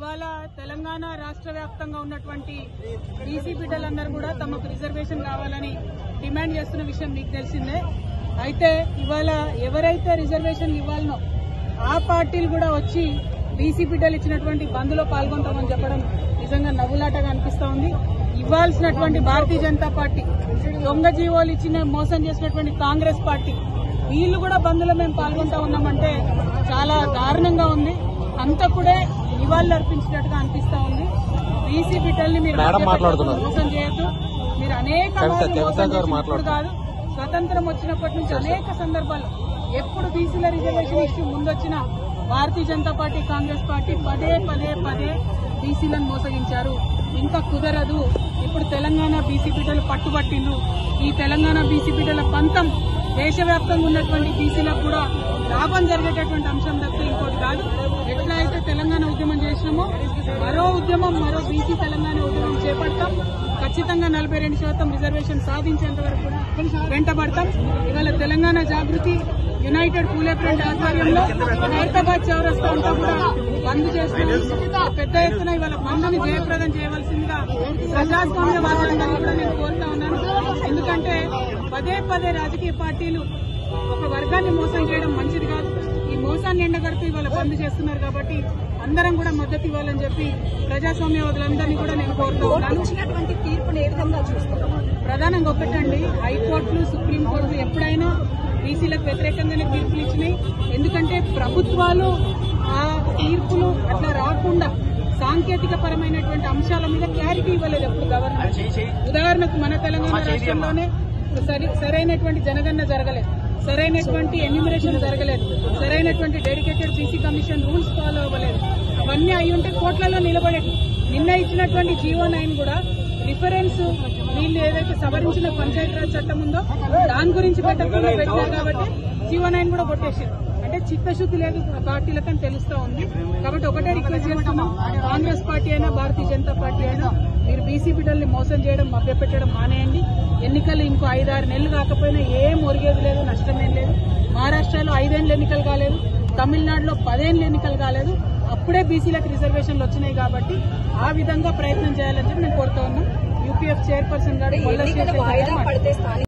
ఇవాళ తెలంగాణ రాష్ట్ర వ్యాప్తంగా ఉన్నటువంటి బీసీ బిడ్డలందరూ కూడా తమకు రిజర్వేషన్ కావాలని డిమాండ్ చేస్తున్న విషయం మీకు తెలిసిందే. అయితే ఇవాళ ఎవరైతే రిజర్వేషన్ ఇవ్వాలనో ఆ పార్టీలు కూడా వచ్చి బీసీ బిడ్డలు ఇచ్చినటువంటి బంద్లో పాల్గొంటామని చెప్పడం నిజంగా నవ్వులాటగా అనిపిస్తా ఉంది. ఇవ్వాల్సినటువంటి భారతీయ జనతా పార్టీ, దొంగ జీవోలు ఇచ్చిన మోసం చేసినటువంటి కాంగ్రెస్ పార్టీ, వీళ్ళు కూడా బంద్లో మేము పాల్గొంటా ఉన్నామంటే చాలా దారుణంగా ఉంది. అంతకుడే నివాళులు అర్పించినట్టుగా అనిపిస్తా ఉంది. బీసీ బిడ్డల్ని మీరు మోసం చేయొద్దు. మీరు అనేక కాదు, స్వతంత్రం వచ్చినప్పటి నుంచి అనేక సందర్భాల్లో ఎప్పుడు బీసీల reservation issue ముందొచ్చినా Bharatiya Janata party, Congress party పదే పదే పదే బీసీలను మోసగించారు. ఇంకా కుదరదు. ఇప్పుడు తెలంగాణ బీసీ బిడ్డలు పట్టుబట్టిండ్రు. ఈ తెలంగాణ బీసీ బిడ్డల పంతం దేశవ్యాప్తంగా ఉన్నటువంటి బీసీలకు కూడా లాభం జరిగేటటువంటి అంశం తప్పితే ఇంకోటి కాదు. ఎట్లా అయితే తెలంగాణ ఉద్యమం చేసినామో మరో ఉద్యమం, మరో బీసీ తెలంగాణ ఉద్యమం చేపడతాం. ఖచ్చితంగా 42% రిజర్వేషన్ సాధించేంత వరకు కూడా వెంటబడతాం. ఇవాళ తెలంగాణ జాగృతి యునైటెడ్ పూలే ఫ్రంట్ ఆధ్వర్యంలో హైదరాబాద్ చౌరస్తా అంతా కూడా బంద్ చేస్తున్నాం. పెద్ద ఎత్తున ఇవాళ బంద్ని జయప్రదం చేయవలసిందిగా ప్రజాస్వామ్యవాదులందరినీ కూడా నేను కోరుతా ఉన్నాను. ఎందుకంటే పదే పదే రాజకీయ పార్టీలు ఒక వర్గాన్ని మోసం చేయడం మంచిది కాదు. ఈ మోసాన్ని ఎండగడుతూ ఇవాళ బంద్ చేస్తున్నారు కాబట్టి అందరం కూడా మద్దతు ఇవ్వాలని చెప్పి ప్రజాస్వామ్యవాదులందరినీ కూడా నేను కోరుతూ ఉన్నాను. ఇచ్చినటువంటి తీర్పును ఏ విధంగా చూస్తారు? ప్రధానంగా ఒకటండి, హైకోర్టులు, సుప్రీంకోర్టు ఎప్పుడైనా బీసీలకు వ్యతిరేకంగానే తీర్పులు ఇచ్చినాయి. ఎందుకంటే ప్రభుత్వాలు ఆ తీర్పులు అట్లా రాకుండా సాంకేతిక పరమైనటువంటి అంశాల మీద క్లారిటీ ఇవ్వలేదు ఎప్పుడు గవర్నమెంట్. ఉదాహరణకు మన తెలంగాణ రాష్ట్రంలోనే సరైనటువంటి జనగణన జరగలేదు, సరైనటువంటి ఎన్యూమరేషన్ జరగలేదు, సరైనటువంటి dedicated BC commission rules follow అవ్వలేదు. అవన్నీ అయి ఉంటే కోట్లలో నిలబడేది. నిన్న ఇచ్చినటువంటి జీవో9 కూడా రిఫరెన్స్ వీళ్ళు ఏదైతే సవరించిన పంచాయతీరాజ్ చట్టం ఉందో దాని గురించి పెట్టకుండా పెట్టారు కాబట్టి జీవో9 కూడా కొట్టేసారు. అంటే చిత్తశుద్ధి లేదు పార్టీలకని తెలుస్తా ఉంది. కాబట్టి ఒకటే రిక్వెస్ట్ చేస్తున్నాం, కాంగ్రెస్ పార్టీ అయినా భారతీయ జనతా పార్టీ అయినా మీరు బీసీ బిడ్డల్ని మోసం చేయడం, మభ్యపెట్టడం మానేయండి. ఎన్నికలు ఇంకో 5-6 నెలలు కాకపోయినా ఏం ఒరిగేది లేదు, నష్టమేం లేదు. మహారాష్ట్రలో 5 ఏళ్లు ఎన్నికలు కాలేదు, తమిళనాడులో 10 ఏళ్లు ఎన్నికలు కాలేదు. అప్పుడే బీసీలకు రిజర్వేషన్లు వచ్చినాయి కాబట్టి ఆ విధంగా ప్రయత్నం చేయాలని చెప్పి నేను కోరుతా ఉన్నాం. యూపీఎఫ్ చైర్పర్సన్ గారు